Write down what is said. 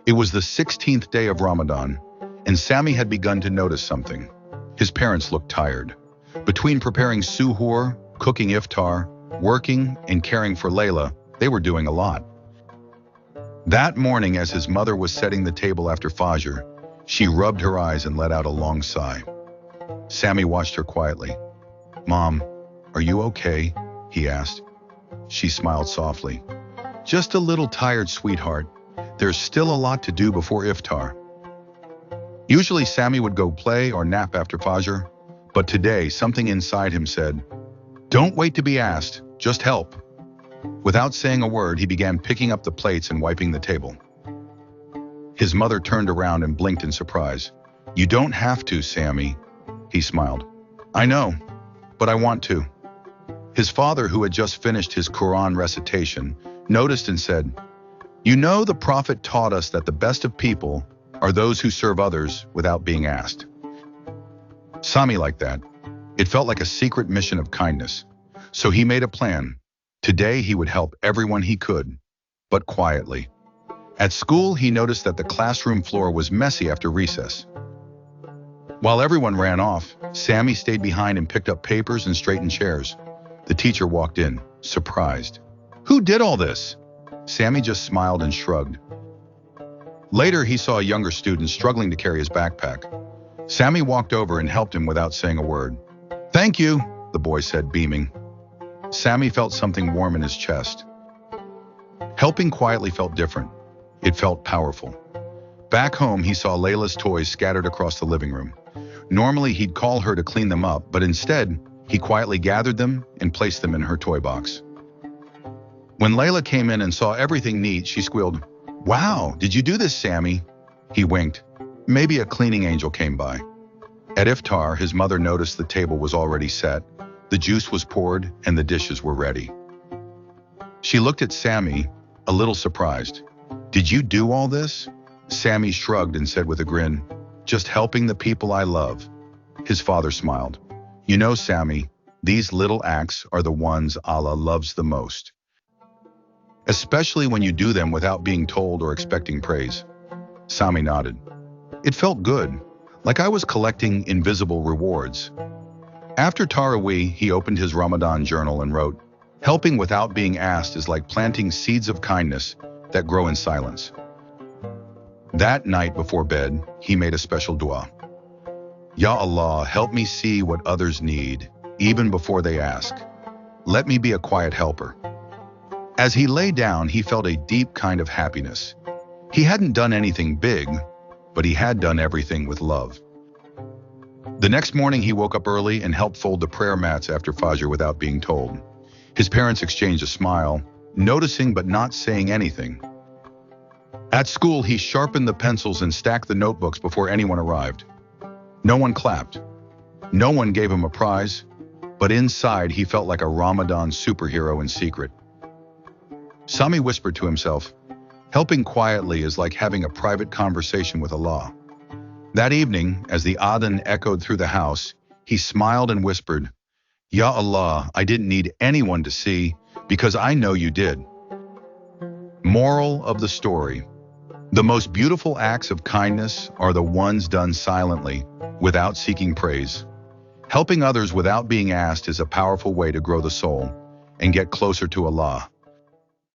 It was the 16th day of Ramadan, and Sami had begun to notice something. His parents looked tired. Between preparing suhoor, cooking iftar, working, and caring for Layla, they were doing a lot. That morning, as his mother was setting the table after Fajr, she rubbed her eyes and let out a long sigh. Sami watched her quietly. "Mom, are you okay?" he asked. She smiled softly. "Just a little tired, sweetheart. There's still a lot to do before iftar." Usually Sami would go play or nap after Fajr, but today something inside him said, "Don't wait to be asked, just help." Without saying a word, he began picking up the plates and wiping the table. His mother turned around and blinked in surprise. "You don't have to, Sami," he smiled. "I know, but I want to." His father, who had just finished his Quran recitation, noticed and said, "You know, the Prophet taught us that the best of people are those who serve others without being asked." Sami liked that. It felt like a secret mission of kindness. So he made a plan. Today he would help everyone he could, but quietly. At school, he noticed that the classroom floor was messy after recess. While everyone ran off, Sami stayed behind and picked up papers and straightened chairs. The teacher walked in, surprised. "Who did all this?" Sami just smiled and shrugged. Later, he saw a younger student struggling to carry his backpack. Sami walked over and helped him without saying a word. "Thank you," the boy said, beaming. Sami felt something warm in his chest. Helping quietly felt different. It felt powerful. Back home, he saw Layla's toys scattered across the living room. Normally, he'd call her to clean them up, but instead, he quietly gathered them and placed them in her toy box. When Layla came in and saw everything neat, she squealed, "Wow, did you do this, Sami?" He winked. Maybe a cleaning angel came by. At iftar, his mother noticed the table was already set, the juice was poured, and the dishes were ready. She looked at Sami, a little surprised. "Did you do all this?" Sami shrugged and said with a grin, "Just helping the people I love." His father smiled. "You know, Sami, these little acts are the ones Allah loves the most. Especially when you do them without being told or expecting praise." Sami nodded. It felt good, like I was collecting invisible rewards. After Taraweeh, he opened his Ramadan journal and wrote, "Helping without being asked is like planting seeds of kindness that grow in silence." That night before bed, he made a special dua. "Ya Allah, help me see what others need, even before they ask. Let me be a quiet helper." As he lay down, he felt a deep kind of happiness. He hadn't done anything big, but he had done everything with love. The next morning, he woke up early and helped fold the prayer mats after Fajr without being told. His parents exchanged a smile, noticing but not saying anything. At school, he sharpened the pencils and stacked the notebooks before anyone arrived. No one clapped. No one gave him a prize, but inside he felt like a Ramadan superhero in secret. Sami whispered to himself, "Helping quietly is like having a private conversation with Allah." That evening, as the adhan echoed through the house, he smiled and whispered, "Ya Allah, I didn't need anyone to see, because I know you did." Moral of the story: the most beautiful acts of kindness are the ones done silently, without seeking praise. Helping others without being asked is a powerful way to grow the soul and get closer to Allah.